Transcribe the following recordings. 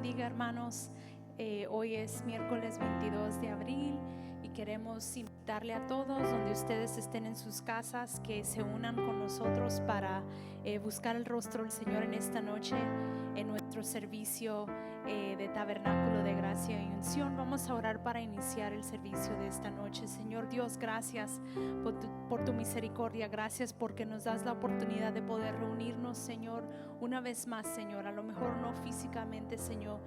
bendiga, hermanos. Hoy es miércoles 22 de abril y queremos invitarle a todos, donde ustedes estén en sus casas, que se unan con nosotros para buscar el rostro del Señor en esta noche, en nuestro servicio de tabernáculo de gracia y unción. Vamos a orar para iniciar el servicio de esta noche. Señor Dios, gracias por tu misericordia. Gracias porque nos das la oportunidad de poder reunirnos, Señor, una vez más, Señor. A lo mejor no físicamente, Señor,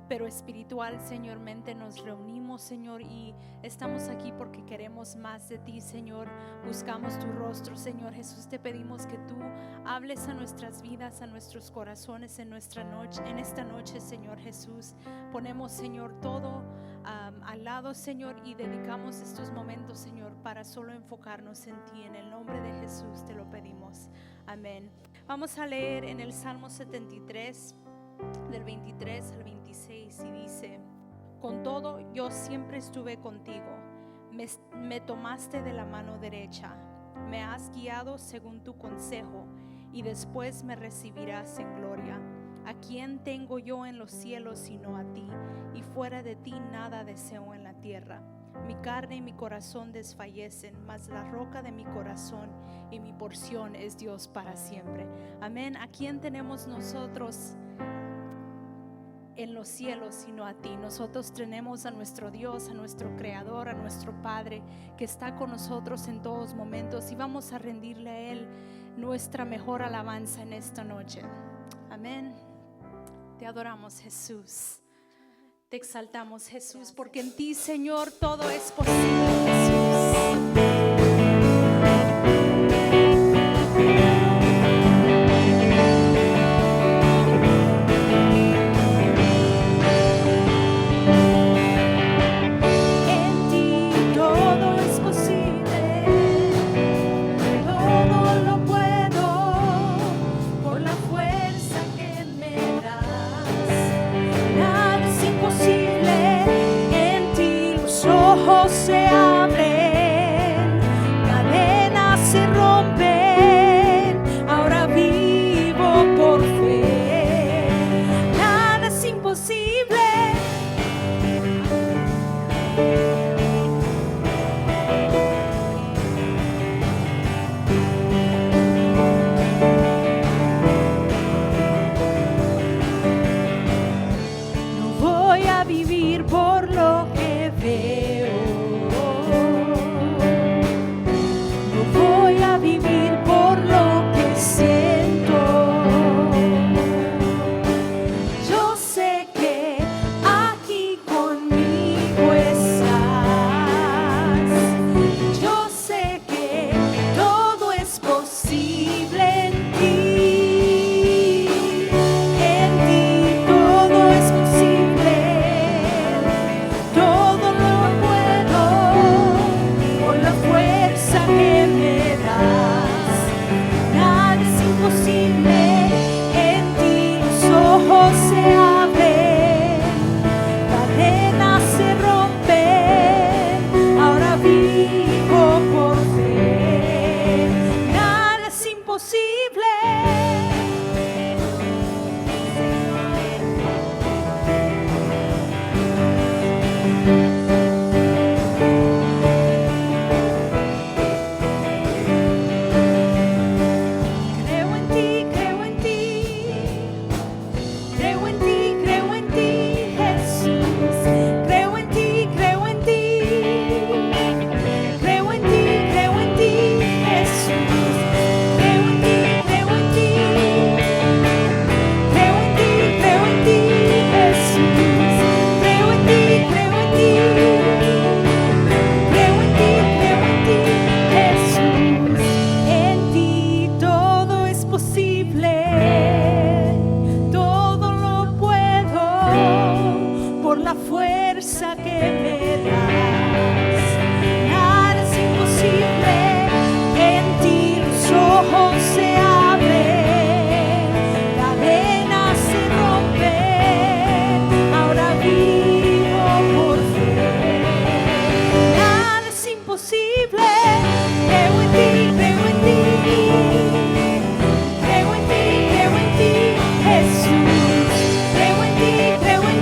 pero espiritual, Señormente nos reunimos, Señor, y estamos aquí porque queremos más de ti, Señor. Buscamos tu rostro, Señor Jesús. Te pedimos que tú hables a nuestras vidas, a nuestros corazones en esta noche, Señor Jesús. Ponemos, Señor, todo al lado, Señor, y dedicamos estos momentos, Señor, para solo enfocarnos en ti. En el nombre de Jesús te lo pedimos. Amén. Vamos a leer en el Salmo 73, del 23 al 26, y dice: con todo yo siempre estuve contigo, me tomaste de la mano derecha, me has guiado según tu consejo, y después me recibirás en gloria. ¿A quién tengo yo en los cielos sino a ti? Y fuera de ti nada deseo en la tierra. Mi carne y mi corazón desfallecen, mas la roca de mi corazón y mi porción es Dios para siempre. Amén. ¿A quién tenemos nosotros en los cielos sino a ti? Nosotros tenemos a nuestro Dios, a nuestro Creador, a nuestro Padre, que está con nosotros en todos momentos, y vamos a rendirle a Él nuestra mejor alabanza en esta noche. Amén. Te adoramos, Jesús. Te exaltamos, Jesús, porque en ti, Señor, todo es posible, Jesús. Se abren, cadenas se rompen, ahora vivo por fe, nada es imposible. No voy a vivir por lo que veo, voy a vivir por lo que siento. Yo sé que aquí conmigo estás. Yo sé que todo es posible en ti. En ti todo es posible. Todo lo puedo por la fuerza que me das. Nada es imposible, en ti los ojos se abren, cadenas se rompen, ahora vivo por fe. Nada es imposible. Creo en ti, creo en ti, creo en ti, creo en ti, Jesús. Creo en ti, creo en ti, creo en ti, creo en ti, Jesús. Creo en ti, creo en ti, creo en ti, creo en ti, Jesús. Creo en ti, creo en ti, creo en ti, creo en ti, Jesús. En ti todo es posible, todo lo puedo por la fuerza que me das. Nada es imposible, en ti los ojos se abren, cadenas se rompen, ahora vivo por fe. Nada es imposible, creo en ti, creo en ti, creo en ti, Jesús. Creo en ti, creo en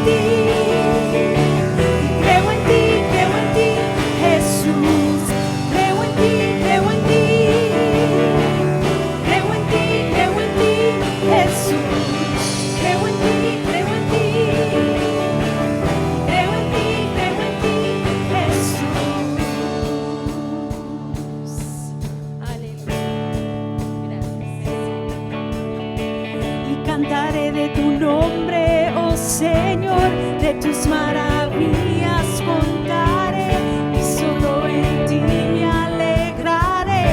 Cantaré de tu nombre, oh Señor, de tus maravillas contaré, y solo en ti me alegraré.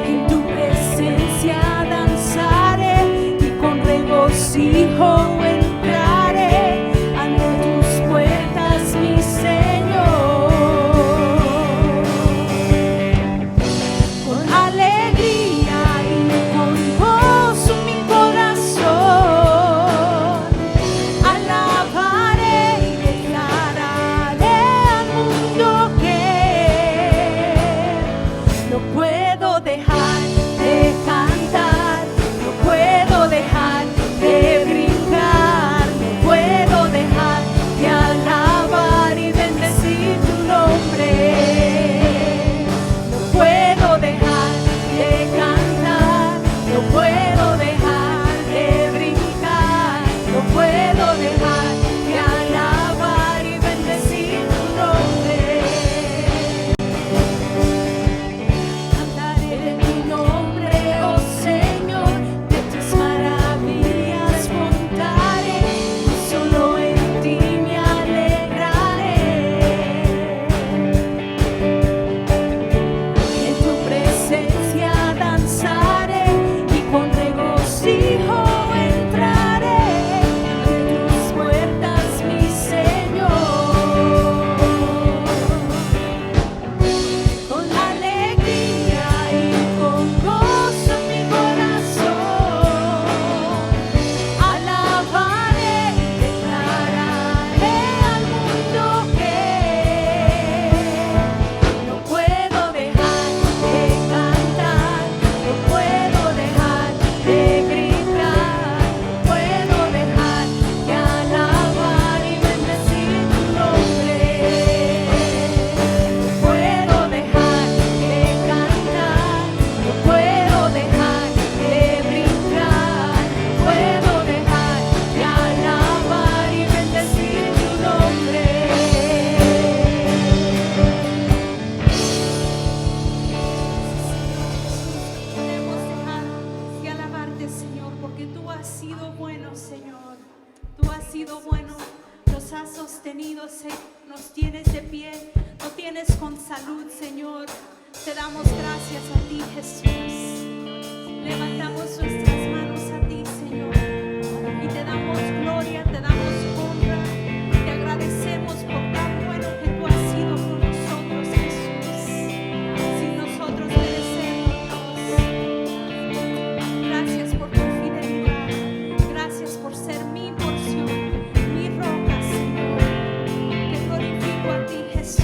En tu presencia danzaré y con regocijo entraré ante tus puertas, mi Señor. Con alegría y con gozo mi corazón alabaré y declararé al mundo que no puedo dejar de cantar, no puedo dejar de brincar, no puedo dejar de alabar y bendecir tu nombre. No puedo dejar de cantar, no puedo dejar de brincar, no puedo dejar de alabar y bendecir tu nombre. Cantaré de tu nombre, oh Señor, de tus maravillas contaré, y solo en ti me alegraré. En tu presencia danzaré y con regocijo entraré ante tus puertas, mi Señor. Con alegría y con gozo en mi corazón alabaré y declararé al mundo que no puedo dejar de cantar, no puedo dejar de gritar, no puedo dejar de alabar y bendecir tu nombre. No puedo dejar de cantar, no puedo dejar de brincar, no puedo dejar de alabar y bendecir tu nombre. Queremos dejar de alabarte, Señor, porque tú has sido bueno, Señor. Tú has sido bueno, nos has sostenido, nos tienes de pie, nos tienes con salud, Señor. Te damos gracias a ti, Jesús. Levantamos nuestras manos a ti, Señor, y te damos gloria, te damos honra, te agradecemos por tan bueno que tú has sido con nosotros, Jesús, sin nosotros merecernos. Gracias por tu fidelidad, gracias por ser mi porción, mi roca, Señor. Te glorifico a ti, Jesús.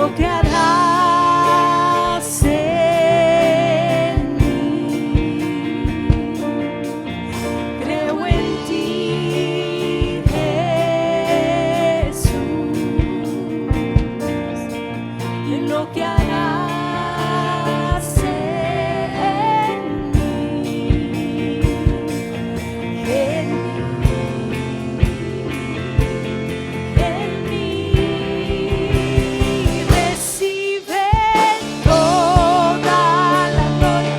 lo que harás en mí. Creo en ti, Jesús, y en lo que harás en mí. En mí recibe toda la gloria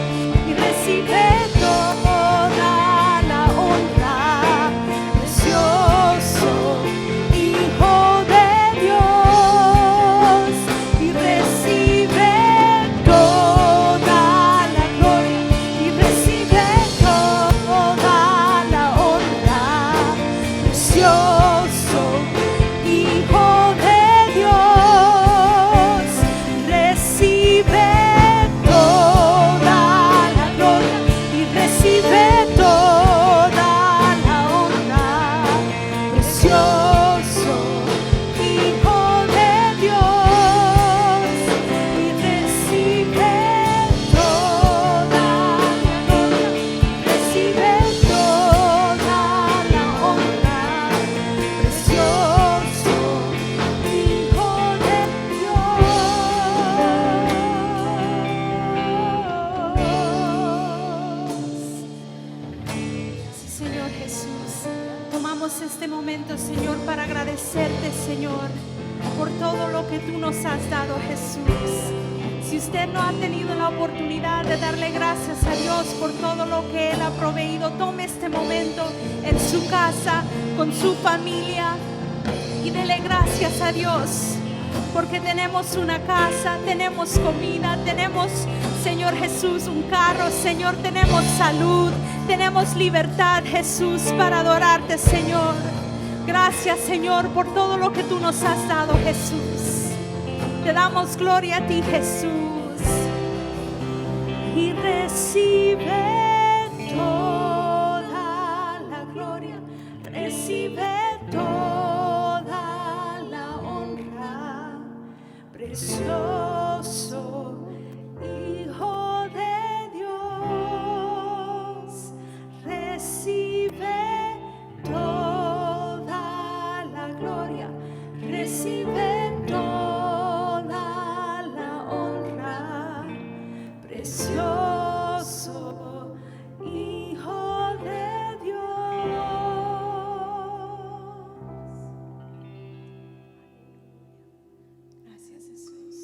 y recibe toda la honra, precioso Hijo de Dios, y recibe toda la gloria y recibe toda la honra, precioso Hijo de Dios, recibe toda la gloria y recibe toda la honra, precioso Hijo de Dios, y recibe toda la gloria, recibe toda la honra, precioso Hijo de Dios. Sí, Señor Jesús, tomamos este momento, Señor, para agradecerte, Señor, por todo lo que tú nos has dado, Jesús. Si usted no ha tenido la oportunidad de darle gracias a Dios por todo lo que Él ha proveído, tome este momento en su casa, con su familia, y dele gracias a Dios, porque tenemos una casa, tenemos comida, tenemos, Señor Jesús, un carro, Señor, tenemos salud, tenemos libertad, Jesús, para adorarte, Señor. Gracias, Señor, por todo lo que tú nos has dado, Jesús. Te damos gloria a ti, Jesús. Y recibe toda la gloria, recibe toda la honra, precioso Hijo de Dios, recibe toda la gloria, recibe toda la honra, precioso Hijo de Dios. Gracias, Jesús.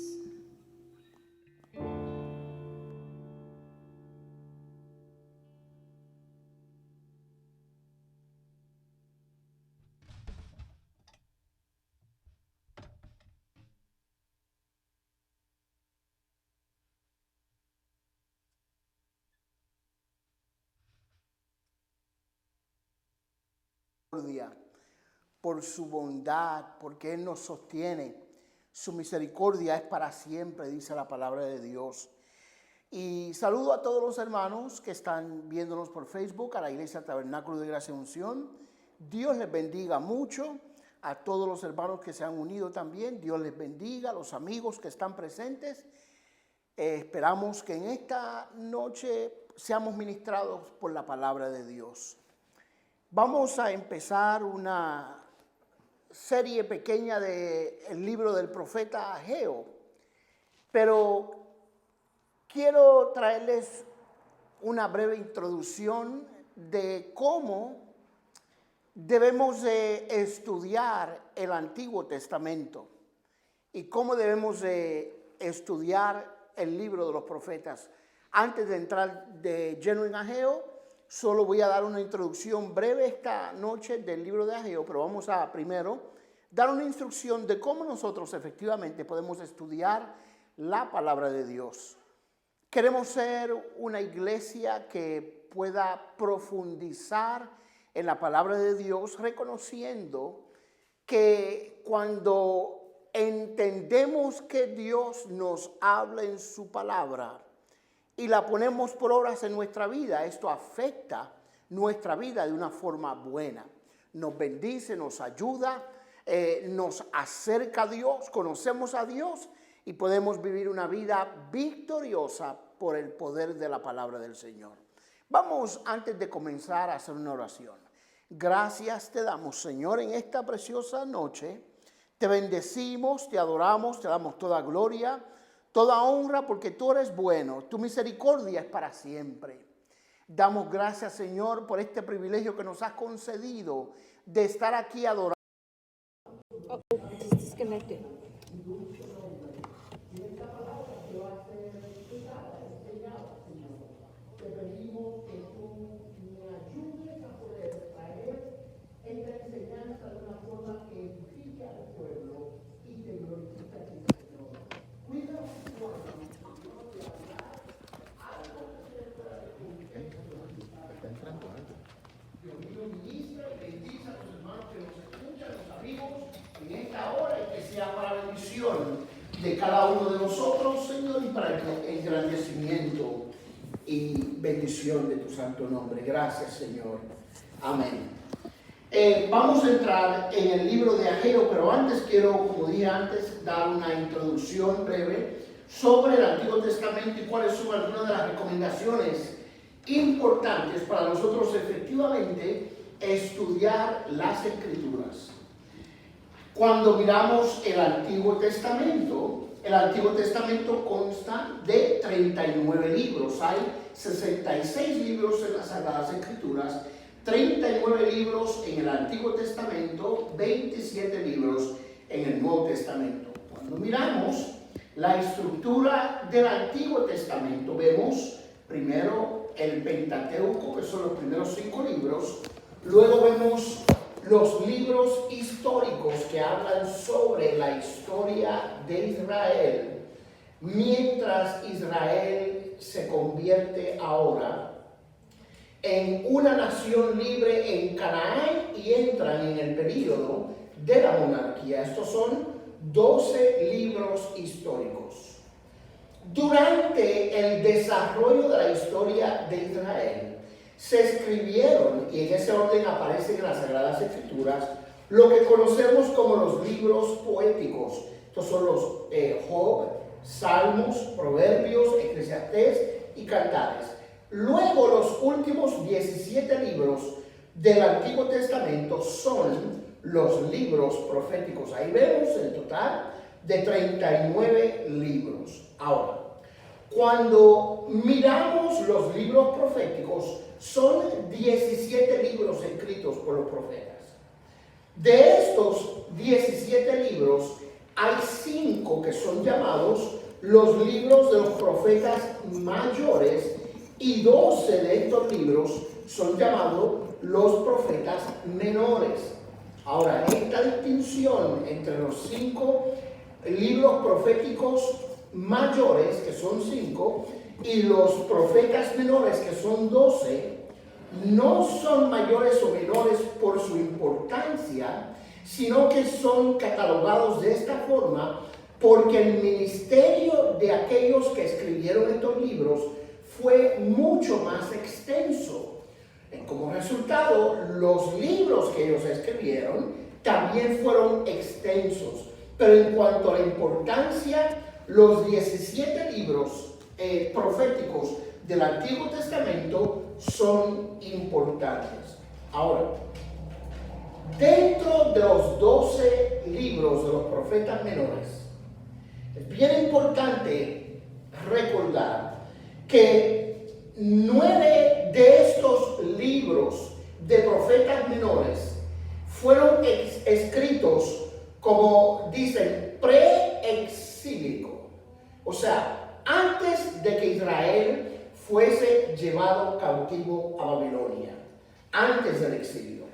Por su bondad, porque Él nos sostiene. Su misericordia es para siempre, dice la palabra de Dios. Y saludo a todos los hermanos que están viéndonos por Facebook, a la Iglesia Tabernáculo de Gracia y Unción. Dios les bendiga mucho. A todos los hermanos que se han unido también, Dios les bendiga. A los amigos que están presentes. Esperamos que en esta noche seamos ministrados por la palabra de Dios. Vamos a empezar una serie pequeña del libro del profeta Ageo, pero quiero traerles una breve introducción de cómo debemos de estudiar el Antiguo Testamento y cómo debemos de estudiar el libro de los profetas. Antes de entrar de lleno en Ageo, solo voy a dar una introducción breve esta noche del libro de Ageo, pero vamos a primero dar una instrucción de cómo nosotros efectivamente podemos estudiar la palabra de Dios. Queremos ser una iglesia que pueda profundizar en la palabra de Dios, reconociendo que cuando entendemos que Dios nos habla en su palabra y la ponemos por obras en nuestra vida, esto afecta nuestra vida de una forma buena. Nos bendice, nos ayuda, nos acerca a Dios, conocemos a Dios y podemos vivir una vida victoriosa por el poder de la palabra del Señor. Vamos, antes de comenzar, a hacer una oración. Gracias te damos, Señor, en esta preciosa noche. Te bendecimos, te adoramos, te damos toda gloria, toda honra, porque tú eres bueno. Tu misericordia es para siempre. Damos gracias, Señor, por este privilegio que nos has concedido de estar aquí adorando. De cada uno de nosotros, Señor, y para el engrandecimiento y bendición de tu santo nombre. Gracias, Señor. Amén. Vamos a entrar en el libro de Ageo, pero antes quiero, como dije antes, dar una introducción breve sobre el Antiguo Testamento y cuáles son algunas de las recomendaciones importantes para nosotros efectivamente estudiar las Escrituras. Cuando miramos el Antiguo Testamento consta de 39 libros. Hay 66 libros en las Sagradas Escrituras, 39 libros en el Antiguo Testamento, 27 libros en el Nuevo Testamento. Cuando miramos la estructura del Antiguo Testamento, vemos primero el Pentateuco, que son los primeros 5 libros, luego vemos los libros históricos que hablan sobre la historia de Israel, mientras Israel se convierte ahora en una nación libre en Canaán y entran en el período de la monarquía. Estos son 12 libros históricos. Durante el desarrollo de la historia de Israel, se escribieron, y en ese orden aparecen en las Sagradas Escrituras, lo que conocemos como los libros poéticos. Estos son los Job, Salmos, Proverbios, Eclesiastés y Cantares. Luego, los últimos 17 libros del Antiguo Testamento son los libros proféticos. Ahí vemos el total de 39 libros. Ahora, cuando miramos los libros proféticos, son 17 libros escritos por los profetas. De estos 17 libros, hay 5 que son llamados los libros de los profetas mayores y 12 de estos libros son llamados los profetas menores. Ahora, esta distinción entre los 5 libros proféticos mayores, que son 5, y los profetas menores, que son 12, no son mayores o menores por su importancia, sino que son catalogados de esta forma porque el ministerio de aquellos que escribieron estos libros fue mucho más extenso. Como resultado, los libros que ellos escribieron también fueron extensos, pero en cuanto a la importancia, los 17 libros proféticos del Antiguo Testamento son importantes. Ahora, dentro de los 12 libros de los profetas menores, es bien importante recordar que 9 de estos libros de profetas menores fueron escritos, como dicen, preexílico. O sea, antes de que Israel fuese llevado cautivo a Babilonia, antes del exilio.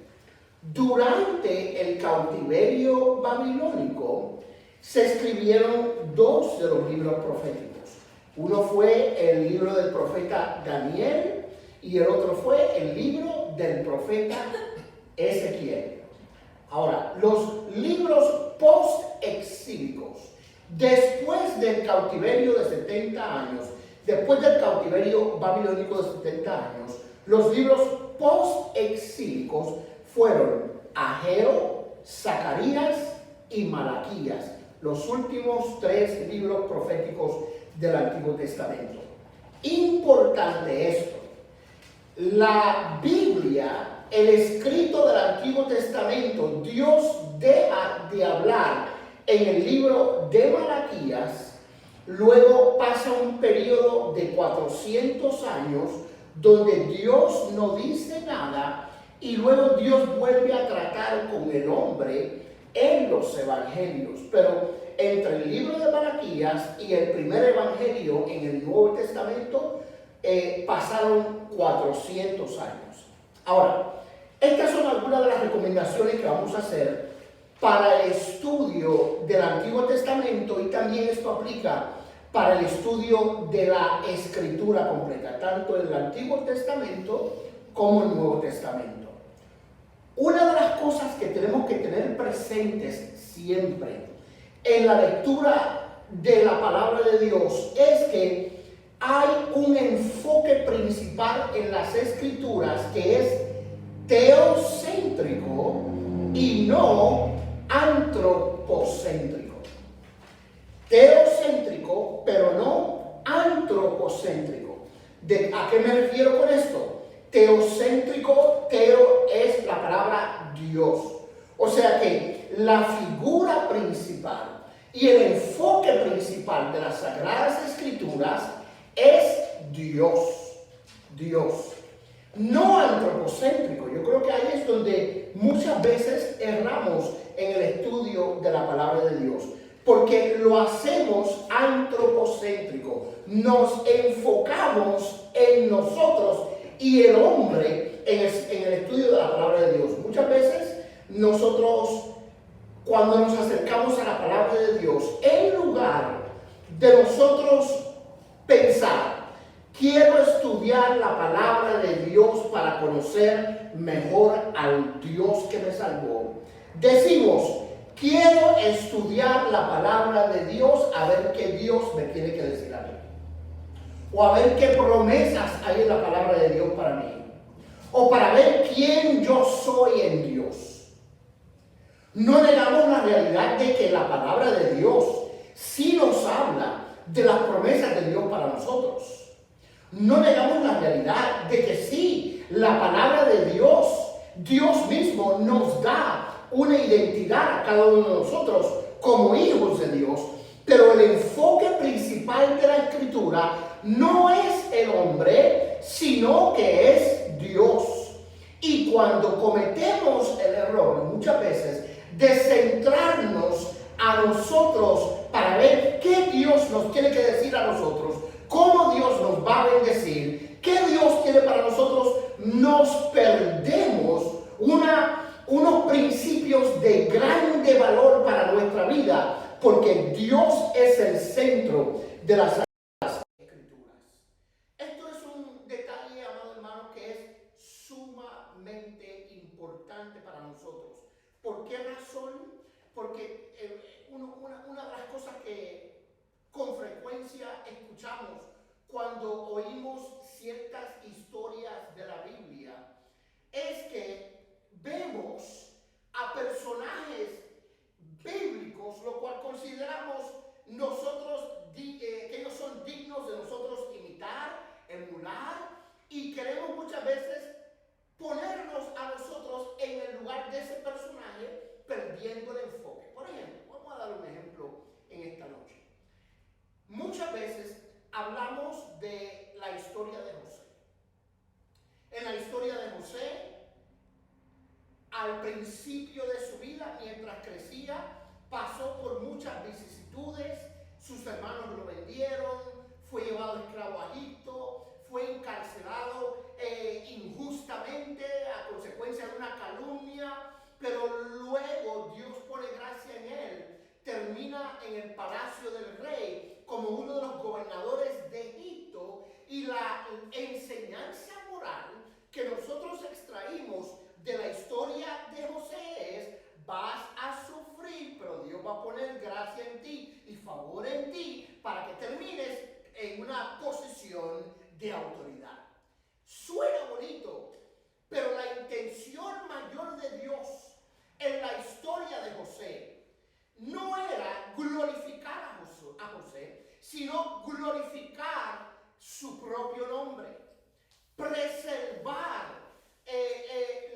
Durante el cautiverio babilónico se escribieron 2 de los libros proféticos. Uno fue el libro del profeta Daniel y el otro fue el libro del profeta Ezequiel. Ahora, los libros post-exílicos, después del cautiverio de 70 años, después del cautiverio babilónico de 70 años, los libros post-exílicos fueron Ageo, Zacarías y Malaquías. los últimos 3 libros proféticos del Antiguo Testamento. Importante esto. La Biblia, el escrito del Antiguo Testamento, Dios deja de hablar en el libro de Malaquías, luego pasa un periodo de 400 años donde Dios no dice nada y luego Dios vuelve a tratar con el hombre en los evangelios. Pero entre el libro de Malaquías y el primer evangelio en el Nuevo Testamento pasaron 400 años. Ahora, estas son algunas de las recomendaciones que vamos a hacer para el estudio del Antiguo Testamento, y también esto aplica para el estudio de la Escritura completa, tanto en el Antiguo Testamento como en el Nuevo Testamento. Una de las cosas que tenemos que tener presentes siempre en la lectura de la palabra de Dios es que hay un enfoque principal en las Escrituras que es teocéntrico y no antropocéntrico. Teocéntrico, pero no antropocéntrico. ¿A qué me refiero con esto? Teocéntrico, teo es la palabra Dios. O sea que la figura principal y el enfoque principal de las Sagradas Escrituras es Dios. Dios. No antropocéntrico. Yo creo que ahí es donde muchas veces erramos en el estudio de la palabra de Dios, porque lo hacemos antropocéntrico. Nos enfocamos en nosotros y el hombre en el estudio de la palabra de Dios. Muchas veces nosotros, cuando nos acercamos a la palabra de Dios, en lugar de nosotros pensar, quiero estudiar la palabra de Dios para conocer mejor al Dios que me salvó, decimos, quiero estudiar la palabra de Dios a ver qué Dios me tiene que decir a mí, o a ver qué promesas hay en la palabra de Dios para mí, o para ver quién yo soy en Dios. No negamos la realidad de que la palabra de Dios sí nos habla de las promesas de Dios para nosotros. No negamos la realidad de que sí, la palabra de Dios, Dios mismo nos da una identidad a cada uno de nosotros como hijos de Dios, pero el enfoque principal de la Escritura no es el hombre, sino que es Dios. Y cuando cometemos el error muchas veces de centrarnos a nosotros para ver qué Dios nos tiene que decir a nosotros, cómo Dios nos va a bendecir, qué Dios quiere para nosotros, nos perdemos unos principios de grande valor para nuestra vida, porque Dios es el centro de las Escrituras. Esto es un detalle, amado hermano, que es sumamente importante para nosotros. ¿Por qué razón? Porque una de las cosas que con frecuencia escuchamos cuando oímos ciertas historias de la Biblia es que vemos a personajes bíblicos, lo cual consideramos nosotros que ellos son dignos de nosotros imitar, emular, y queremos muchas veces ponernos a nosotros en el lugar de ese personaje, perdiendo el enfoque. Por ejemplo, vamos a dar un ejemplo en esta noche. Muchas veces hablamos de la historia de José. En la historia de José, al principio de su vida, mientras crecía, pasó por muchas vicisitudes. Sus hermanos lo vendieron, fue llevado esclavo a Egipto, fue encarcelado injustamente a consecuencia de una calumnia, pero luego Dios pone gracia en él. Termina en el palacio del rey como uno de los gobernadores de Egipto, y la enseñanza moral que nosotros extraímos de la historia de José es: vas a sufrir, pero Dios va a poner gracia en ti y favor en ti para que termines en una posición de autoridad. Suena bonito, pero la intención mayor de Dios en la historia de José no era glorificar sino glorificar su propio nombre, preservar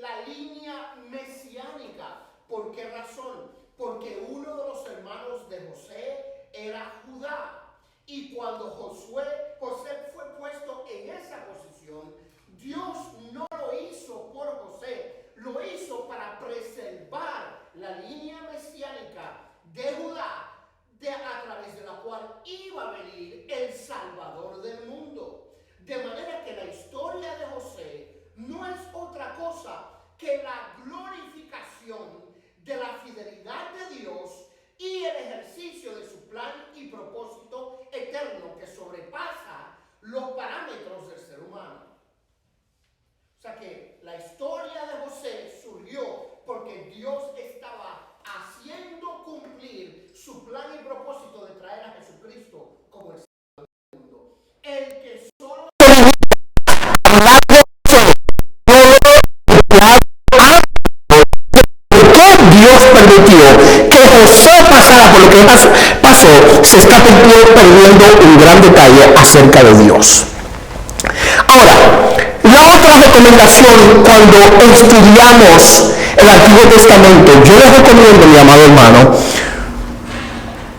la línea mesiánica. ¿Por qué razón? Porque uno de los hermanos de José era Judá. Y cuando José fue puesto en esa posición, Dios no lo hizo por José, lo hizo para preservar la línea mesiánica de Judá, a través de la cual iba a venir el Salvador del mundo. De manera que la historia de José no es otra cosa que la glorificación de la fidelidad de Dios y el ejercicio de su plan y propósito eterno que sobrepasa los parámetros del ser humano. O sea que la historia de José surgió porque Dios estaba haciendo cumplir su plan y propósito de traer a Jesucristo como el Salvador del mundo. El que solo Dios permitió que José pasara por lo que pasó, se está perdiendo un gran detalle acerca de Dios. Ahora, la otra recomendación cuando estudiamos el Antiguo Testamento, yo les recomiendo, mi amado hermano,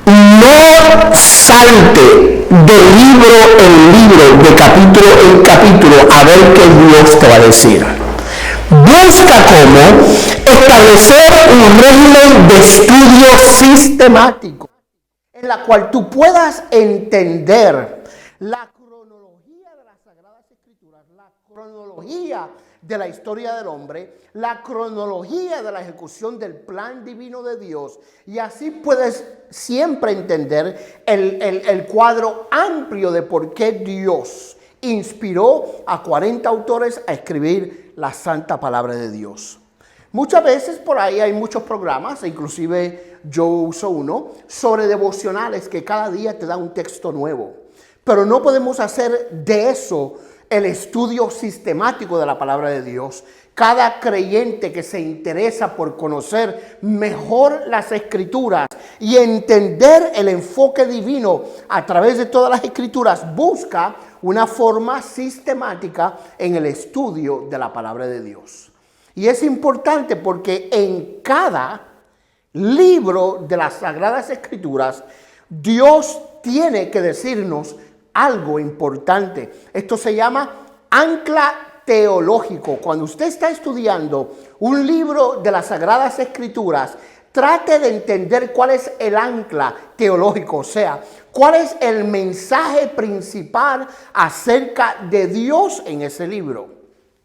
no salte de libro en libro, de capítulo en capítulo, a ver qué Dios te va a decir. Busca cómo establecer un régimen de estudio sistemático en la cual tú puedas entender la cronología de las Sagradas Escrituras, la cronología de la historia del hombre, la cronología de la ejecución del plan divino de Dios, y así puedes siempre entender el cuadro amplio de por qué Dios inspiró a 40 autores a escribir la santa palabra de Dios. Muchas veces por ahí hay muchos programas, inclusive yo uso uno, sobre devocionales que cada día te da un texto nuevo. Pero no podemos hacer de eso el estudio sistemático de la palabra de Dios. Cada creyente que se interesa por conocer mejor las Escrituras y entender el enfoque divino a través de todas las Escrituras busca una forma sistemática en el estudio de la palabra de Dios. Y es importante porque en cada libro de las Sagradas Escrituras, Dios tiene que decirnos algo importante. Esto se llama ancla teológico. Cuando usted está estudiando un libro de las Sagradas Escrituras, trate de entender cuál es el ancla teológico, o sea, cuál es el mensaje principal acerca de Dios en ese libro.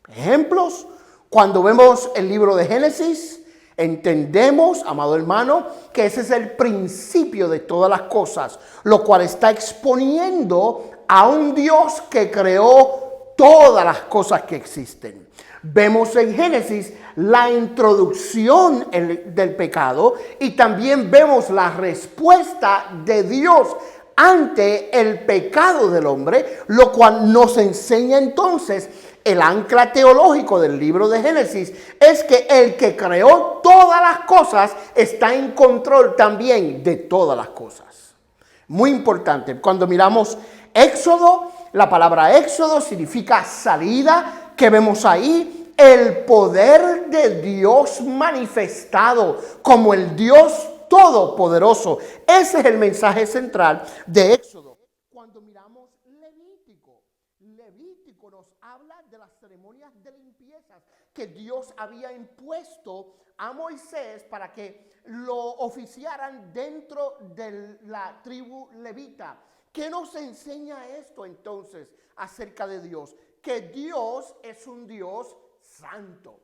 Ejemplos, cuando vemos el libro de Génesis, entendemos, amado hermano, que ese es el principio de todas las cosas, lo cual está exponiendo a un Dios que creó todas las cosas que existen. Vemos en Génesis la introducción del pecado y también vemos la respuesta de Dios ante el pecado del hombre, lo cual nos enseña entonces el ancla teológico del libro de Génesis es que el que creó todas las cosas está en control también de todas las cosas. Muy importante, cuando miramos Éxodo, la palabra Éxodo significa salida, que vemos ahí el poder de Dios manifestado como el Dios todopoderoso. Ese es el mensaje central de Éxodo. Cuando miramos Levítico nos habla de las ceremonias de limpiezas que Dios había impuesto a Moisés para que lo oficiaran dentro de la tribu levita. ¿Qué nos enseña esto entonces acerca de Dios? Que Dios es un Dios santo.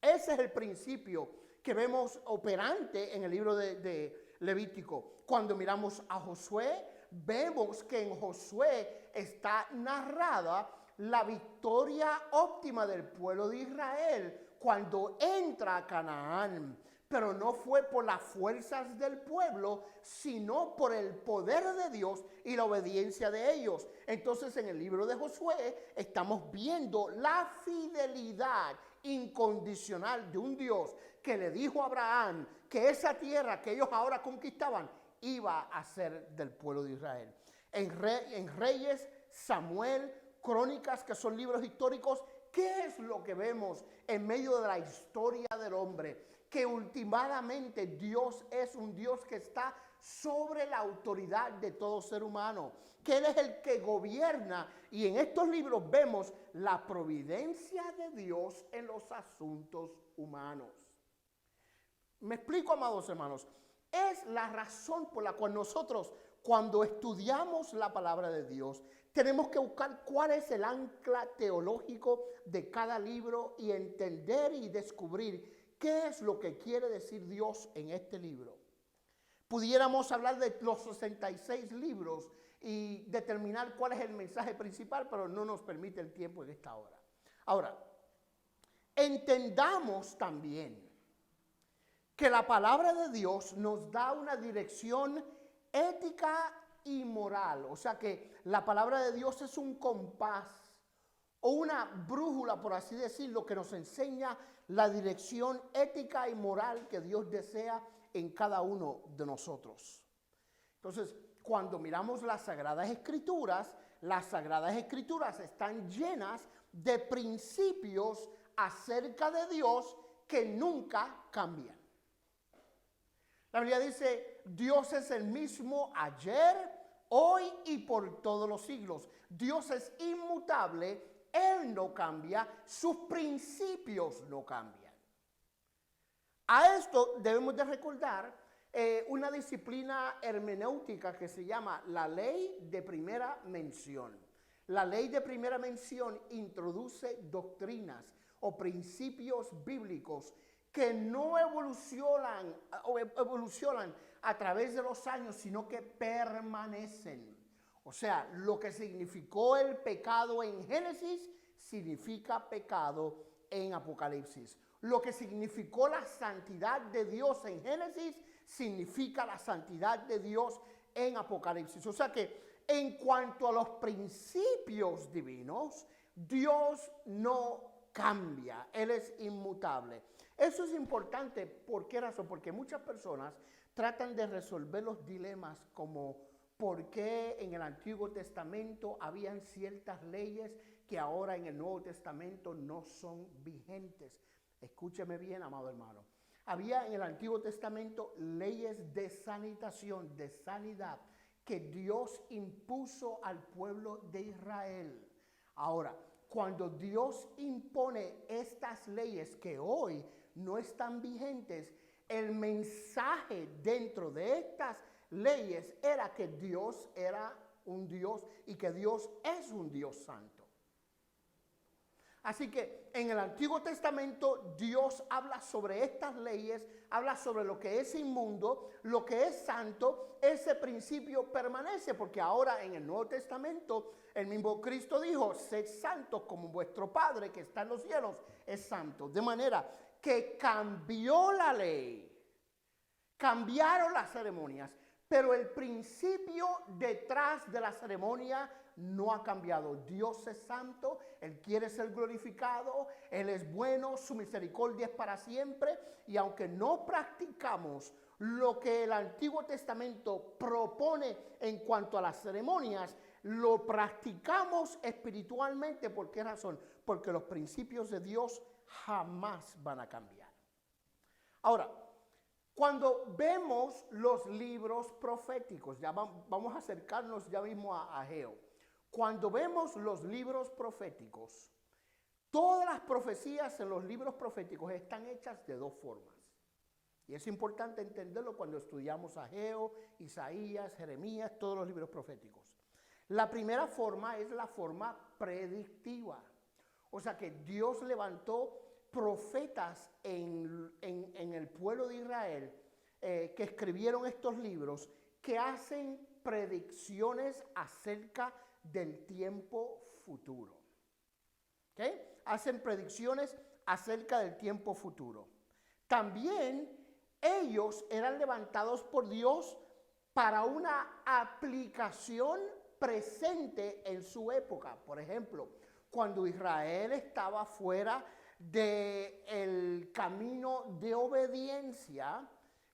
Ese es el principio que vemos operante en el libro de Levítico. Cuando miramos a Josué, vemos que en Josué está narrada la victoria óptima del pueblo de Israel cuando entra a Canaán. Pero no fue por las fuerzas del pueblo, sino por el poder de Dios y la obediencia de ellos. Entonces, en el libro de Josué estamos viendo la fidelidad incondicional de un Dios que le dijo a Abraham que esa tierra que ellos ahora conquistaban iba a ser del pueblo de Israel. en Reyes, Samuel, Crónicas, que son libros históricos. ¿Qué es lo que vemos en medio de la historia del hombre? Que últimamente Dios es un Dios que está sobre la autoridad de todo ser humano, que Él es el que gobierna, y en estos libros vemos la providencia de Dios en los asuntos humanos. Me explico, amados hermanos. Es la razón por la cual nosotros, cuando estudiamos la palabra de Dios, tenemos que buscar cuál es el ancla teológico de cada libro y entender y descubrir qué es lo que quiere decir Dios en este libro. Pudiéramos hablar de los 66 libros y determinar cuál es el mensaje principal, pero no nos permite el tiempo en esta hora. Ahora, entendamos también que la palabra de Dios nos da una dirección ética y moral. O sea que la palabra de Dios es un compás o una brújula, por así decirlo, que nos enseña la dirección ética y moral que Dios desea en cada uno de nosotros. Entonces, cuando miramos las Sagradas Escrituras están llenas de principios acerca de Dios que nunca cambian. La Biblia dice, Dios es el mismo ayer, hoy y por todos los siglos. Dios es inmutable, Él no cambia, sus principios no cambian. A esto debemos de recordar una disciplina hermenéutica que se llama la ley de primera mención. La ley de primera mención introduce doctrinas o principios bíblicos que no evolucionan a través de los años, sino que permanecen. O sea, lo que significó el pecado en Génesis, significa pecado en Apocalipsis. Lo que significó la santidad de Dios en Génesis, significa la santidad de Dios en Apocalipsis. O sea que en cuanto a los principios divinos, Dios no cambia, Él es inmutable. Eso es importante. ¿Por qué razón? Porque muchas personas tratan de resolver los dilemas como por qué en el Antiguo Testamento habían ciertas leyes que ahora en el Nuevo Testamento no son vigentes. Escúcheme bien, amado hermano. Había en el Antiguo Testamento leyes de sanitación, de sanidad, que Dios impuso al pueblo de Israel. Ahora, cuando Dios impone estas leyes que hoy no están vigentes, el mensaje dentro de estas leyes era que Dios era un Dios y que Dios es un Dios santo. Así que en el Antiguo Testamento Dios habla sobre estas leyes, habla sobre lo que es inmundo, lo que es santo. Ese principio permanece porque ahora en el Nuevo Testamento el mismo Cristo dijo, sed santos como vuestro Padre que está en los cielos es santo. De manera que cambió la ley, cambiaron las ceremonias, pero el principio detrás de la ceremonia no ha cambiado. Dios es santo, Él quiere ser glorificado, Él es bueno, su misericordia es para siempre, y aunque no practicamos lo que el Antiguo Testamento propone en cuanto a las ceremonias, lo practicamos espiritualmente. ¿Por qué razón? Porque los principios de Dios jamás van a cambiar. Ahora, cuando vemos los libros proféticos, ya vamos a acercarnos ya mismo a Ageo. Cuando vemos los libros proféticos, todas las profecías en los libros proféticos están hechas de dos formas. Y es importante entenderlo cuando estudiamos Ageo, Isaías, Jeremías, todos los libros proféticos. La primera forma es la forma predictiva. O sea que Dios levantó profetas en el pueblo de Israel que escribieron estos libros que hacen predicciones acerca del tiempo futuro. ¿Okay? Hacen predicciones acerca del tiempo futuro. También ellos eran levantados por Dios para una aplicación presente en su época. Por ejemplo, cuando Israel estaba fuera del camino de obediencia,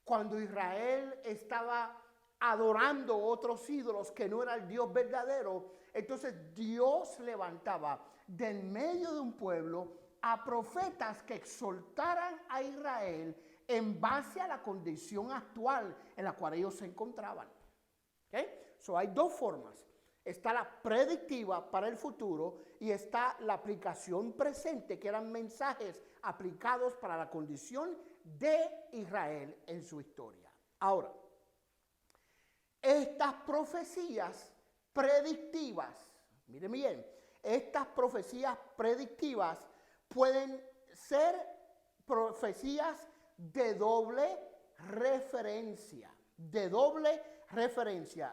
cuando Israel estaba adorando otros ídolos que no era el Dios verdadero, entonces Dios levantaba del medio de un pueblo a profetas que exhortaran a Israel en base a la condición actual en la cual ellos se encontraban. ¿Okay? So, hay dos formas. Está la predictiva para el futuro y está la aplicación presente, que eran mensajes aplicados para la condición de Israel en su historia. Ahora, estas profecías predictivas, miren bien, estas profecías predictivas pueden ser profecías de doble referencia,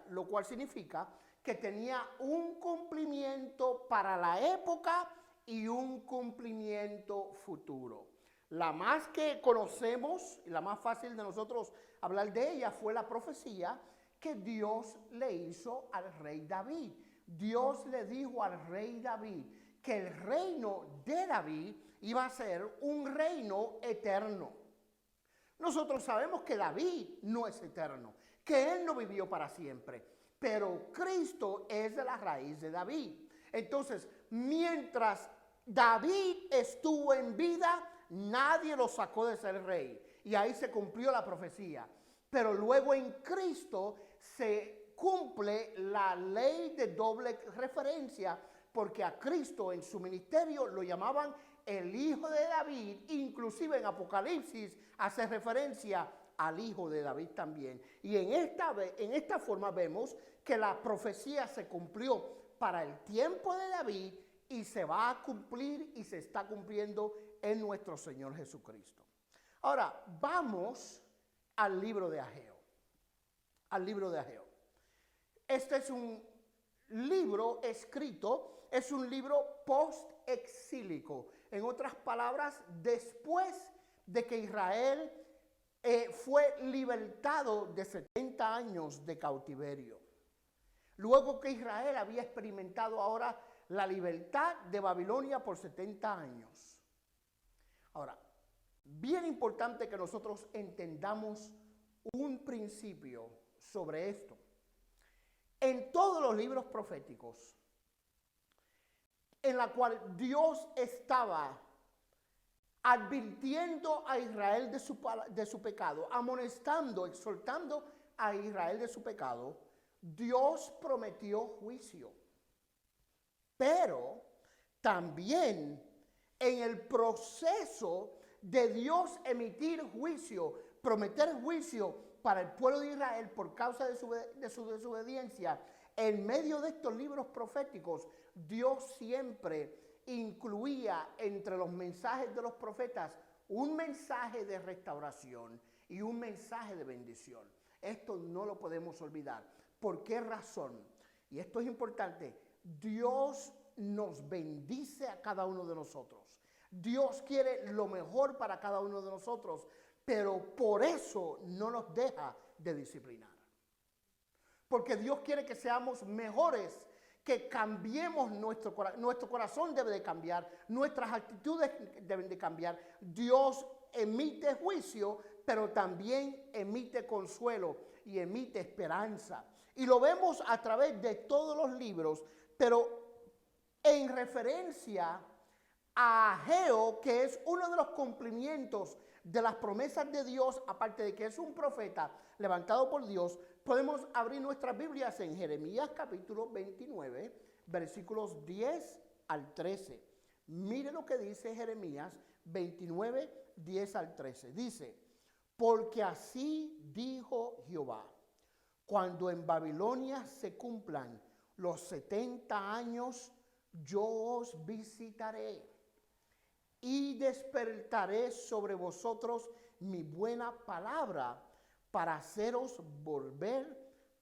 lo cual significa que tenía un cumplimiento para la época y un cumplimiento futuro. La más que conocemos y la más fácil de nosotros hablar de ella fue la profecía que Dios le hizo al rey David. Dios le dijo al rey David que el reino de David iba a ser un reino eterno. Nosotros sabemos que David no es eterno, que él no vivió para siempre, pero Cristo es de la raíz de David. Entonces, mientras David estuvo en vida, nadie lo sacó de ser rey. Y ahí se cumplió la profecía. Pero luego en Cristo se cumple la ley de doble referencia, porque a Cristo en su ministerio lo llamaban el Hijo de David. Inclusive en Apocalipsis hace referencia al Hijo de David también. Y en esta forma vemos que la profecía se cumplió para el tiempo de David y se va a cumplir y se está cumpliendo en nuestro Señor Jesucristo. Ahora, vamos al libro de Ageo. Al libro de Ageo. Este es un libro escrito, es un libro post-exílico. En otras palabras, después de que Israel fue libertado de 70 años de cautiverio. Luego que Israel había experimentado ahora la libertad de Babilonia por 70 años. Ahora, bien importante que nosotros entendamos un principio sobre esto. En todos los libros proféticos, en la cual Dios estaba advirtiendo a Israel de su pecado, amonestando, exhortando a Israel de su pecado, Dios prometió juicio. Pero también en el proceso de Dios emitir juicio, prometer juicio para el pueblo de Israel por causa de su desobediencia, en medio de estos libros proféticos, Dios siempre incluía entre los mensajes de los profetas un mensaje de restauración y un mensaje de bendición. Esto no lo podemos olvidar. ¿Por qué razón? Y esto es importante. Dios nos bendice a cada uno de nosotros. Dios quiere lo mejor para cada uno de nosotros, pero por eso no nos deja de disciplinar. Porque Dios quiere que seamos mejores, que cambiemos nuestro corazón debe de cambiar, nuestras actitudes deben de cambiar. Dios emite juicio, pero también emite consuelo y emite esperanza. Y lo vemos a través de todos los libros, pero en referencia a Ageo, que es uno de los cumplimientos de las promesas de Dios, aparte de que es un profeta levantado por Dios, podemos abrir nuestras Biblias en Jeremías capítulo 29, versículos 10 al 13. Mire lo que dice Jeremías 29, 10 al 13. Dice, porque así dijo Jehová, cuando en Babilonia se cumplan los 70 años, yo os visitaré y despertaré sobre vosotros mi buena palabra para haceros volver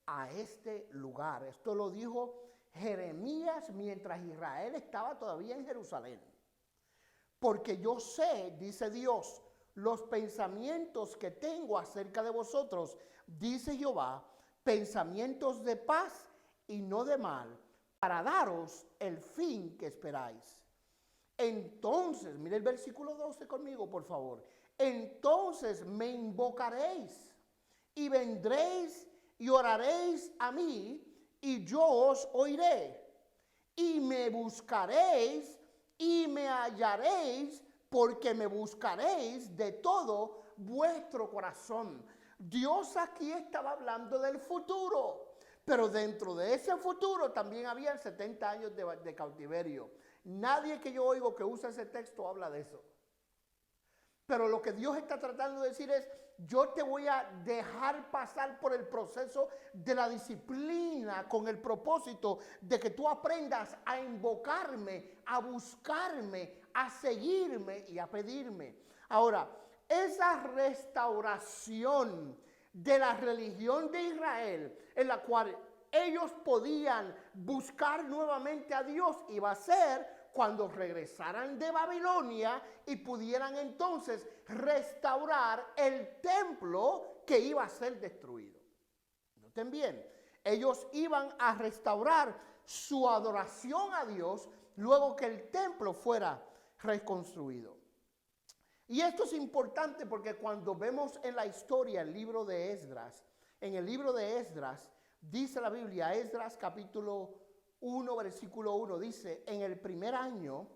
a este lugar. Esto lo dijo Jeremías mientras Israel estaba todavía en Jerusalén. Porque yo sé, dice Dios, los pensamientos que tengo acerca de vosotros, dice Jehová, pensamientos de paz y no de mal, para daros el fin que esperáis. Entonces, mire el versículo 12 conmigo, por favor. Entonces me invocaréis y vendréis y oraréis a mí, y yo os oiré. Y me buscaréis y me hallaréis, porque me buscaréis de todo vuestro corazón. Dios aquí estaba hablando del futuro, pero dentro de ese futuro también había 70 años de cautiverio. Nadie que yo oigo que usa ese texto habla de eso. Pero lo que Dios está tratando de decir es, yo te voy a dejar pasar por el proceso de la disciplina con el propósito de que tú aprendas a invocarme, a buscarme, a seguirme y a pedirme. Ahora, esa restauración de la religión de Israel, en la cual ellos podían buscar nuevamente a Dios, iba a ser cuando regresaran de Babilonia y pudieran entonces restaurar el templo que iba a ser destruido. Noten bien, ellos iban a restaurar su adoración a Dios luego que el templo fuera reconstruido. Y esto es importante porque cuando vemos en la historia el libro de Esdras, en el libro de Esdras, dice la Biblia, Esdras capítulo 1, versículo 1, dice, en el primer año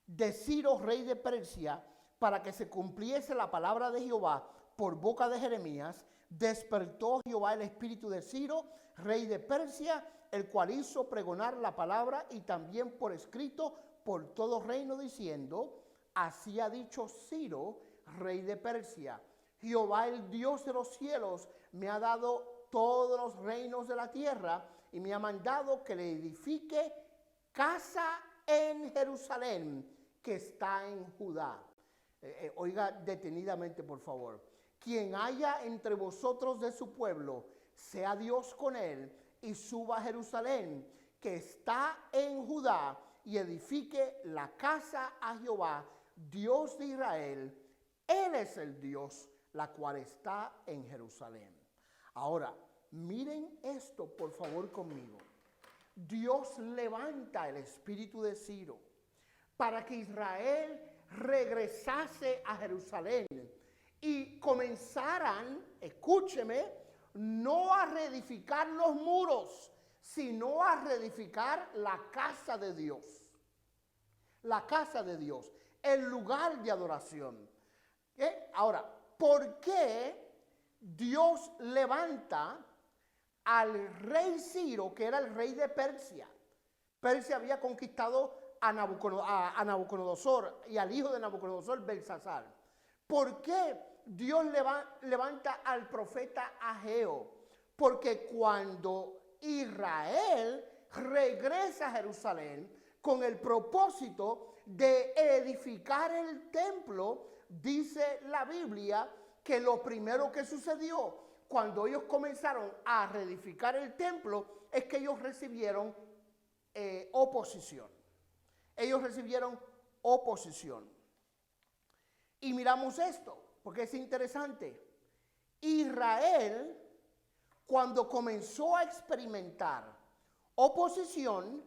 de Ciro, rey de Persia, para que se cumpliese la palabra de Jehová por boca de Jeremías, despertó Jehová el espíritu de Ciro, rey de Persia, el cual hizo pregonar la palabra y también por escrito por todo reino, diciendo, así ha dicho Ciro, rey de Persia, Jehová el Dios de los cielos me ha dado todos los reinos de la tierra y me ha mandado que le edifique casa en Jerusalén, que está en Judá. Oiga detenidamente, por favor. Quien haya entre vosotros de su pueblo, sea Dios con él, y suba a Jerusalén, que está en Judá, y edifique la casa a Jehová, Dios de Israel. Él es el Dios, la cual está en Jerusalén. Ahora, miren esto, por favor, conmigo. Dios levanta el espíritu de Ciro para que Israel regresase a Jerusalén y comenzaran, escúcheme, no a reedificar los muros, sino a reedificar la casa de Dios. La casa de Dios, el lugar de adoración. Ahora, ¿por qué Dios levanta al rey Ciro, que era el rey de Persia? Persia había conquistado a Nabucodonosor y al hijo de Nabucodonosor, Belsasar. ¿Por qué Dios levanta al profeta Ageo? Porque cuando Israel regresa a Jerusalén con el propósito de edificar el templo, dice la Biblia que lo primero que sucedió cuando ellos comenzaron a reedificar el templo es que ellos recibieron oposición. Ellos recibieron oposición. Y miramos esto, porque es interesante. Israel, cuando comenzó a experimentar oposición,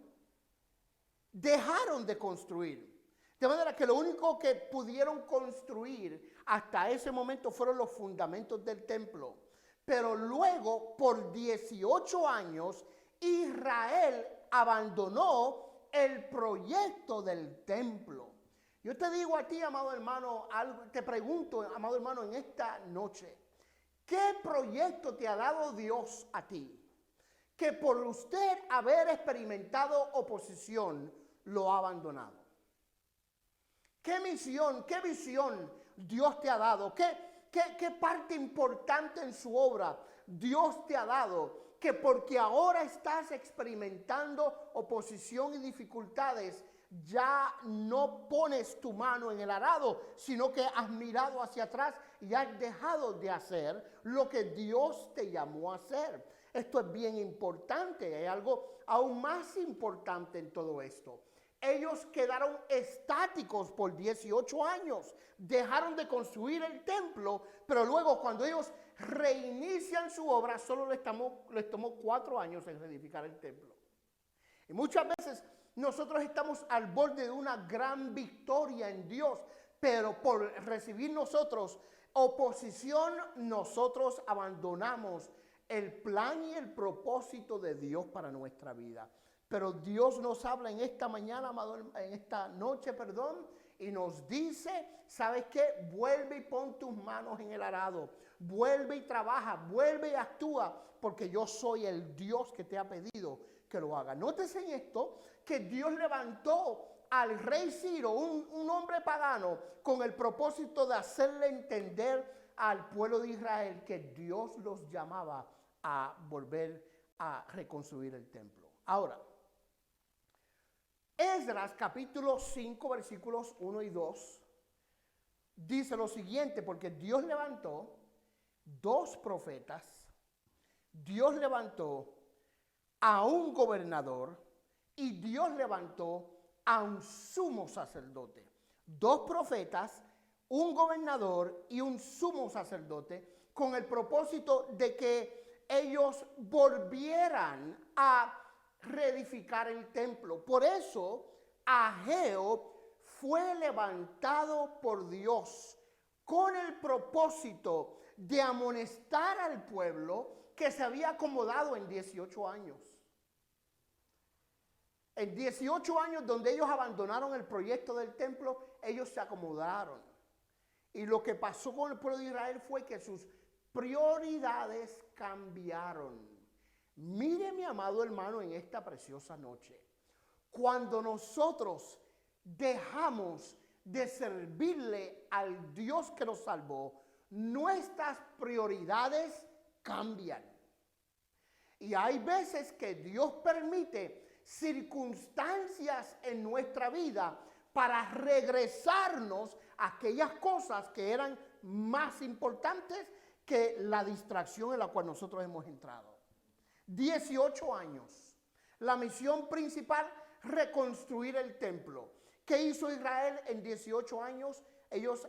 dejaron de construir. De manera que lo único que pudieron construir hasta ese momento fueron los fundamentos del templo. Pero luego, por 18 años, Israel abandonó el proyecto del templo. Yo te digo a ti, amado hermano, te pregunto, amado hermano, en esta noche, ¿qué proyecto te ha dado Dios a ti? Que por usted haber experimentado oposición, lo ha abandonado. ¿Qué misión, qué visión Dios te ha dado? ¿Qué parte importante en su obra Dios te ha dado? Que porque ahora estás experimentando oposición y dificultades, ya no pones tu mano en el arado, sino que has mirado hacia atrás y has dejado de hacer lo que Dios te llamó a hacer. Esto es bien importante, hay algo aún más importante en todo esto. Ellos quedaron estáticos por 18 años, dejaron de construir el templo, pero luego cuando ellos reinician su obra, solo les tomó 4 años en reedificar el templo. Y muchas veces nosotros estamos al borde de una gran victoria en Dios, pero por recibir nosotros oposición, nosotros abandonamos el plan y el propósito de Dios para nuestra vida. Pero Dios nos habla en esta mañana, amado, en esta noche, perdón, y nos dice, ¿sabes qué? Vuelve y pon tus manos en el arado. Vuelve y trabaja, vuelve y actúa, porque yo soy el Dios que te ha pedido que lo haga. Nótese en esto, que Dios levantó al rey Ciro, un hombre pagano, con el propósito de hacerle entender al pueblo de Israel que Dios los llamaba a volver a reconstruir el templo. Ahora, Esdras capítulo 5 versículos 1 y 2 dice lo siguiente, porque Dios levantó dos profetas, Dios levantó a un gobernador y Dios levantó a un sumo sacerdote. Dos profetas, un gobernador y un sumo sacerdote, con el propósito de que ellos volvieran a reedificar el templo. Por eso Ageo fue levantado por Dios con el propósito de amonestar al pueblo que se había acomodado en 18 años. En 18 años donde ellos abandonaron el proyecto del templo, ellos se acomodaron. Y lo que pasó con el pueblo de Israel fue que sus prioridades cambiaron. Mire, mi amado hermano, en esta preciosa noche, cuando nosotros dejamos de servirle al Dios que nos salvó, nuestras prioridades cambian. Y hay veces que Dios permite circunstancias en nuestra vida para regresarnos a aquellas cosas que eran más importantes que la distracción en la cual nosotros hemos entrado. 18 años. La misión principal, reconstruir el templo. ¿Qué hizo Israel en 18 años? Ellos,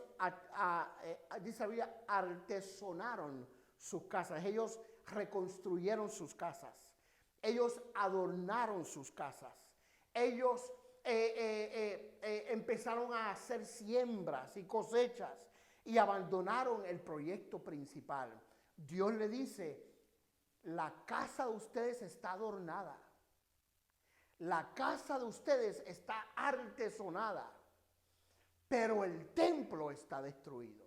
dice la Biblia, artesonaron sus casas. Ellos reconstruyeron sus casas. Ellos adornaron sus casas. Ellos empezaron a hacer siembras y cosechas y abandonaron el proyecto principal. Dios le dice, la casa de ustedes está adornada. La casa de ustedes está artesonada. Pero el templo está destruido.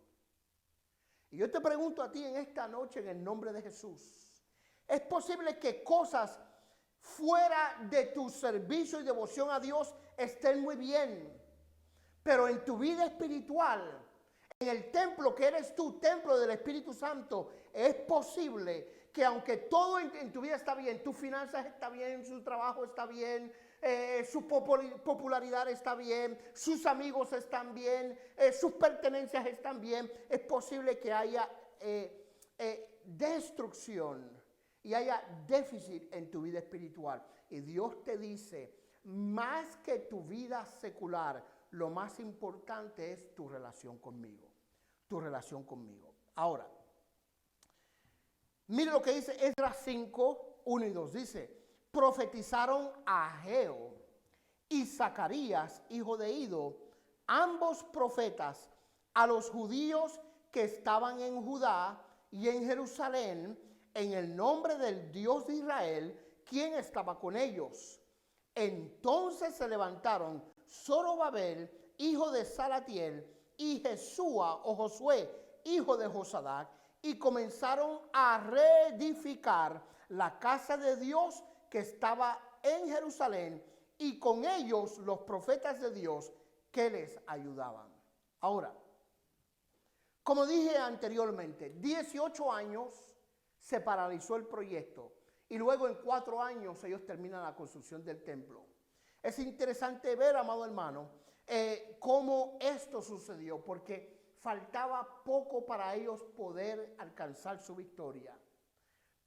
Y yo te pregunto a ti en esta noche en el nombre de Jesús. ¿Es posible que cosas fuera de tu servicio y devoción a Dios estén muy bien? Pero en tu vida espiritual, en el templo que eres tú, templo del Espíritu Santo, es posible que aunque todo en tu vida está bien, tus finanzas están bien, su trabajo está bien, su popularidad está bien, sus amigos están bien, sus pertenencias están bien, es posible que haya destrucción y haya déficit en tu vida espiritual. Y Dios te dice, más que tu vida secular, lo más importante es tu relación conmigo. Tu relación conmigo. Ahora, mire lo que dice Esdras 5, 1 y 2. Dice, profetizaron Ageo y Zacarías, hijo de Ido, ambos profetas, a los judíos que estaban en Judá y en Jerusalén, en el nombre del Dios de Israel, quien estaba con ellos. Entonces se levantaron Zorobabel, hijo de Salatiel, y Jesúa o Josué, hijo de Josadac, y comenzaron a reedificar la casa de Dios que estaba en Jerusalén, y con ellos los profetas de Dios que les ayudaban. Ahora, como dije anteriormente, 18 años se paralizó el proyecto y luego en 4 años ellos terminan la construcción del templo. Es interesante ver, amado hermano, cómo esto sucedió, porque faltaba poco para ellos poder alcanzar su victoria.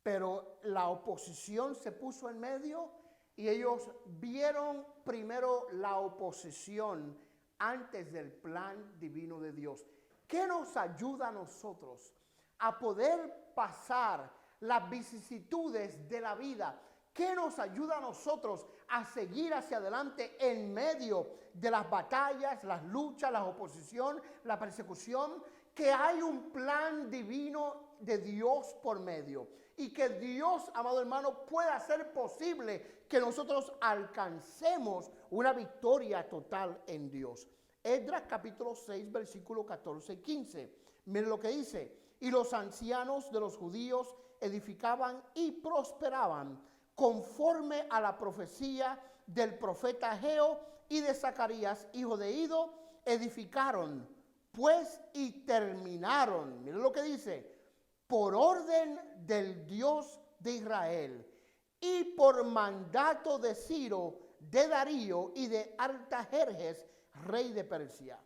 Pero la oposición se puso en medio y ellos vieron primero la oposición antes del plan divino de Dios. ¿Qué nos ayuda a nosotros a poder pasar las vicisitudes de la vida? ¿Qué nos ayuda a nosotros a seguir hacia adelante en medio de las batallas, las luchas, la oposición, la persecución? que hay un plan divino de Dios por medio y que Dios, amado hermano, puede hacer posible que nosotros alcancemos una victoria total en Dios. Esdras capítulo 6, versículo 14 y 15. Miren lo que dice. Y los ancianos de los judíos edificaban y prosperaban conforme a la profecía del profeta Ageo y de Zacarías, hijo de Ido, edificaron pues y terminaron. Miren lo que dice. Por orden del Dios de Israel y por mandato de Ciro, de Darío y de Artajerjes, rey de Persia.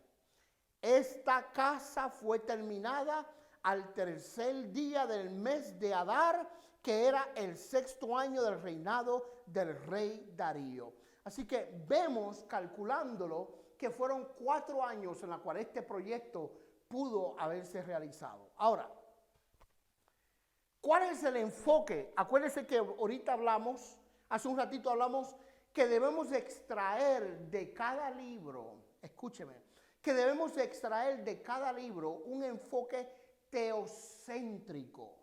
Esta casa fue terminada al tercer día del mes de Adar, que era el 6º año del reinado del rey Darío. Así que vemos, calculándolo, que fueron 4 años en los cuales este proyecto pudo haberse realizado. Ahora, ¿cuál es el enfoque? Acuérdense que ahorita hablamos, hace un ratito hablamos que debemos extraer de cada libro, escúcheme, que debemos extraer de cada libro un enfoque teocéntrico.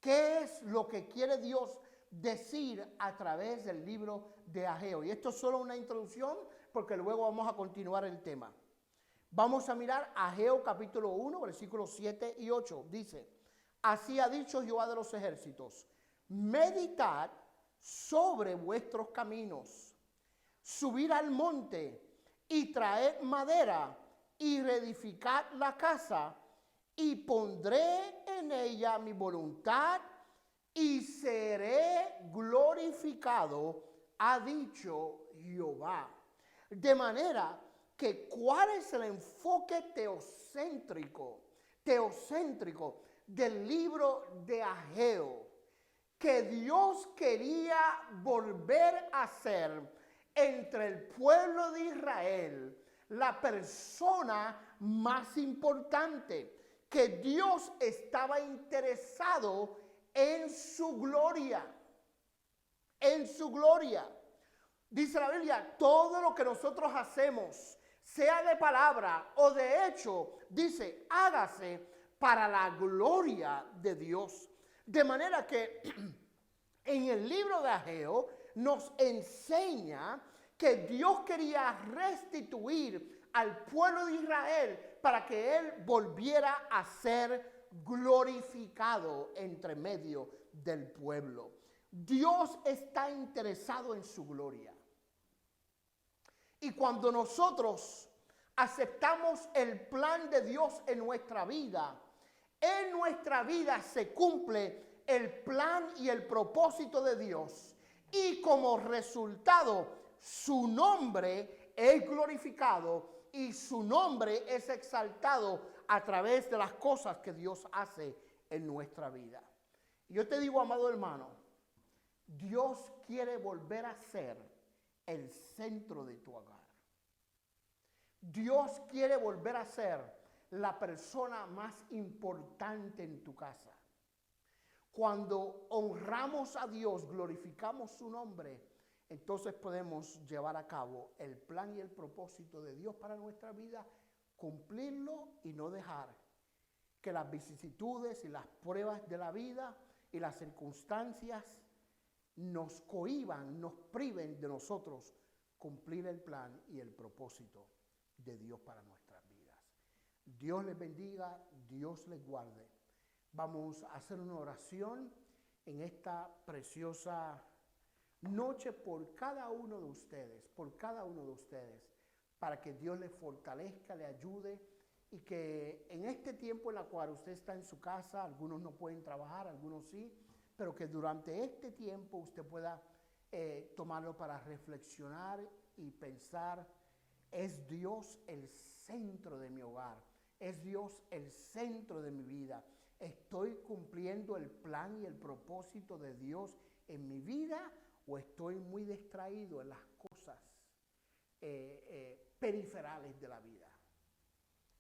¿Qué es lo que quiere Dios decir a través del libro de Ageo? Y esto es solo una introducción porque luego vamos a continuar el tema. Vamos a mirar Ageo capítulo 1, versículos 7 y 8. Dice: así ha dicho Jehová de los ejércitos, meditad sobre vuestros caminos, subid al monte y traed madera y reedificad la casa, y pondré en ella mi voluntad y seré glorificado, ha dicho Jehová. De manera que, ¿cuál es el enfoque teocéntrico del libro de Ageo? Que Dios quería volver a ser entre el pueblo de Israel la persona más importante, que Dios estaba interesado en su gloria, en su gloria. Dice la Biblia, todo lo que nosotros hacemos, sea de palabra o de hecho, dice, hágase para la gloria de Dios. De manera que en el libro de Ageo nos enseña que Dios quería restituir al pueblo de Israel para que él volviera a ser glorificado entre medio del pueblo. Dios está interesado en su gloria. Y cuando nosotros aceptamos el plan de Dios en nuestra vida se cumple el plan y el propósito de Dios. Y como resultado, su nombre es glorificado y su nombre es exaltado a través de las cosas que Dios hace en nuestra vida. Yo te digo, amado hermano, Dios quiere volver a ser el centro de tu hogar. Dios quiere volver a ser la persona más importante en tu casa. Cuando honramos a Dios, glorificamos su nombre, entonces podemos llevar a cabo el plan y el propósito de Dios para nuestra vida, cumplirlo y no dejar que las vicisitudes y las pruebas de la vida y las circunstancias nos cohíban, nos priven de nosotros cumplir el plan y el propósito de Dios para nuestras vidas. Dios les bendiga, Dios les guarde. Vamos a hacer una oración en esta preciosa noche por cada uno de ustedes, para que Dios les fortalezca, le ayude y que en este tiempo en el cual usted está en su casa, algunos no pueden trabajar, algunos sí, pero que durante este tiempo usted pueda tomarlo para reflexionar y pensar: es Dios el centro de mi hogar, es Dios el centro de mi vida. ¿Estoy cumpliendo el plan y el propósito de Dios en mi vida o estoy muy distraído en las cosas periferales de la vida?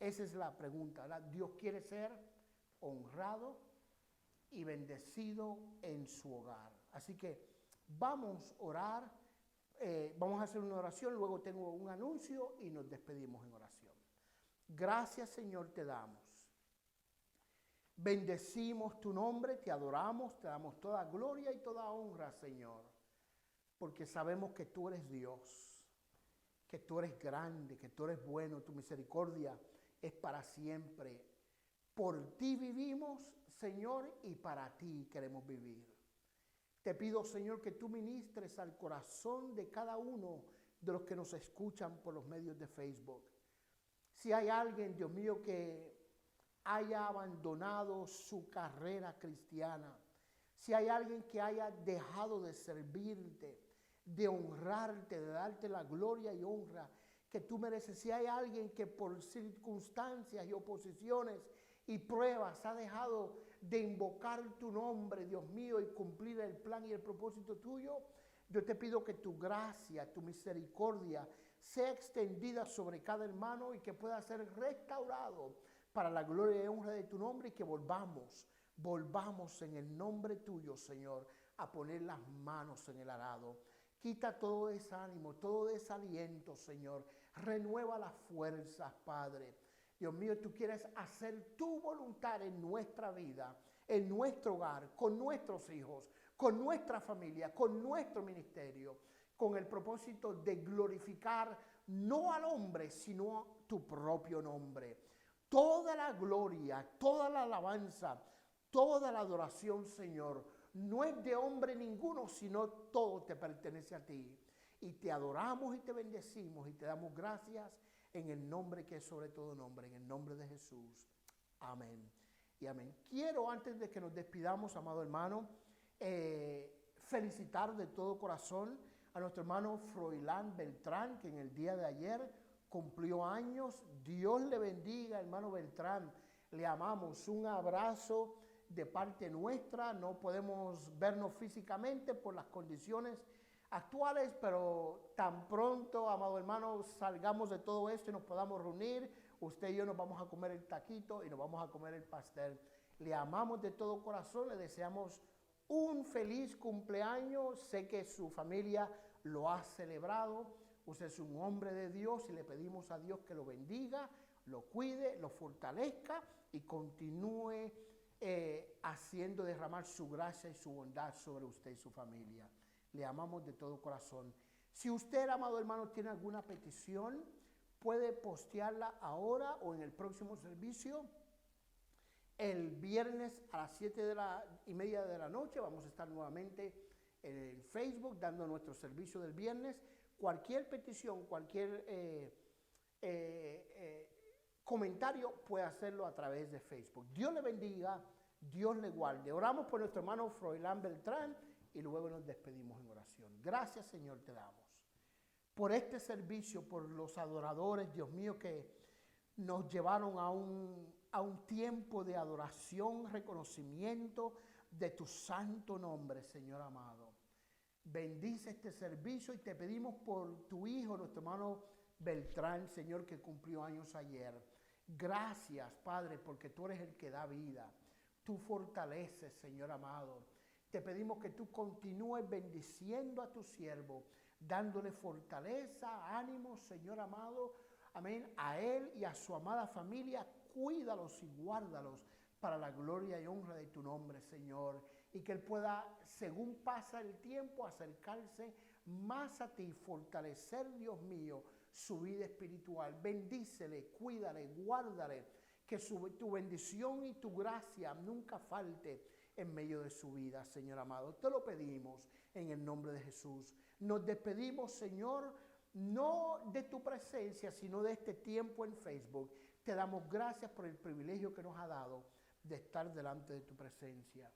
Esa es la pregunta, ¿verdad? Dios quiere ser honrado y bendecido en su hogar. Así que vamos a orar, vamos a hacer una oración, luego tengo un anuncio y nos despedimos en oración. Gracias, Señor, te damos Bendecimos tu nombre, te adoramos, te damos toda gloria y toda honra, Señor, porque sabemos que tú eres Dios, que tú eres grande, que tú eres bueno, tu misericordia es para siempre. Por ti vivimos, Señor, y para ti queremos vivir. Te pido, Señor, que tú ministres al corazón de cada uno de los que nos escuchan por los medios de Facebook. Si hay alguien, Dios mío, que haya abandonado su carrera cristiana, si hay alguien que haya dejado de servirte, de honrarte, de darte la gloria y honra que tú mereces, si hay alguien que por circunstancias y oposiciones y pruebas ha dejado de invocar tu nombre, Dios mío, y cumplir el plan y el propósito tuyo, yo te pido que tu gracia, tu misericordia sea extendida sobre cada hermano y que pueda ser restaurado para la gloria y honra de tu nombre, y que volvamos en el nombre tuyo, Señor, a poner las manos en el arado. Quita todo desánimo, todo desaliento, Señor. Renueva las fuerzas, Padre. Dios mío, tú quieres hacer tu voluntad en nuestra vida, en nuestro hogar, con nuestros hijos, con nuestra familia, con nuestro ministerio, con el propósito de glorificar no al hombre, sino a tu propio nombre. Toda la gloria, toda la alabanza, toda la adoración, Señor, no es de hombre ninguno, sino todo te pertenece a ti. Y te adoramos y te bendecimos y te damos gracias en el nombre que es sobre todo nombre, en el nombre de Jesús. Amén y amén. Quiero, antes de que nos despidamos, amado hermano, felicitar de todo corazón a nuestro hermano Froilán Beltrán, que en el día de ayer cumplió años. Dios le bendiga, hermano Beltrán. Le amamos. Un abrazo de parte nuestra. No podemos vernos físicamente por las condiciones actuales, pero tan pronto, amado hermano, salgamos de todo esto y nos podamos reunir, usted y yo nos vamos a comer el taquito y nos vamos a comer el pastel. Le amamos de todo corazón, le deseamos un feliz cumpleaños. Sé que su familia lo ha celebrado. Usted es un hombre de Dios y le pedimos a Dios que lo bendiga, lo cuide, lo fortalezca y continúe haciendo derramar su gracia y su bondad sobre usted y su familia. Le amamos de todo corazón. Si usted, amado hermano, tiene alguna petición, puede postearla ahora o en el próximo servicio. El viernes a las 7:30 de la noche vamos a estar nuevamente en Facebook dando nuestro servicio del viernes. Cualquier petición, cualquier comentario puede hacerlo a través de Facebook. Dios le bendiga, Dios le guarde. Oramos por nuestro hermano Froilán Beltrán y luego nos despedimos en oración. Gracias, Señor, te damos por este servicio, por los adoradores, Dios mío, que nos llevaron a un tiempo de adoración, reconocimiento de tu santo nombre, Señor amado. Bendice este servicio y te pedimos por tu hijo, nuestro hermano Beltrán, Señor, que cumplió años ayer. Gracias, Padre, porque tú eres el que da vida. Tú fortaleces, Señor amado. Te pedimos que tú continúes bendiciendo a tu siervo, dándole fortaleza, ánimo, Señor amado. Amén. A él y a su amada familia, cuídalos y guárdalos para la gloria y honra de tu nombre, Señor. Y que él pueda, según pasa el tiempo, acercarse más a ti, fortalecer, Dios mío, su vida espiritual. Bendícele, cuídale, guárdale, que tu bendición y tu gracia nunca falte en medio de su vida, Señor amado. Te lo pedimos en el nombre de Jesús. Nos despedimos, Señor, no de tu presencia, sino de este tiempo en Facebook. Te damos gracias por el privilegio que nos ha dado de estar delante de tu presencia.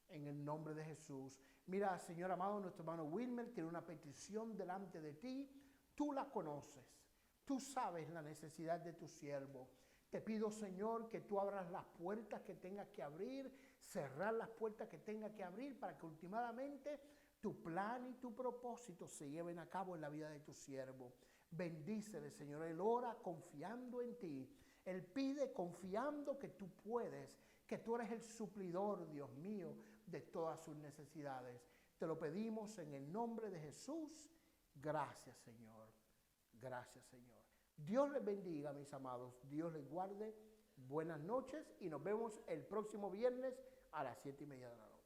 En el nombre de Jesús. Mira, Señor amado, nuestro hermano Wilmer tiene una petición delante de ti. Tú la conoces. Tú sabes la necesidad de tu siervo. Te pido, Señor, que tú abras las puertas que tengas que abrir, cerrar las puertas que tengas que abrir, para que últimamente tu plan y tu propósito se lleven a cabo en la vida de tu siervo. Bendícele, Señor. Él ora confiando en ti. Él pide confiando que tú puedes, que tú eres el suplidor, Dios mío, de todas sus necesidades. Te lo pedimos en el nombre de Jesús. Gracias, Señor. Gracias, Señor. Dios les bendiga, mis amados. Dios les guarde. buenas noches y nos vemos el próximo viernes a las 7:30 de la noche.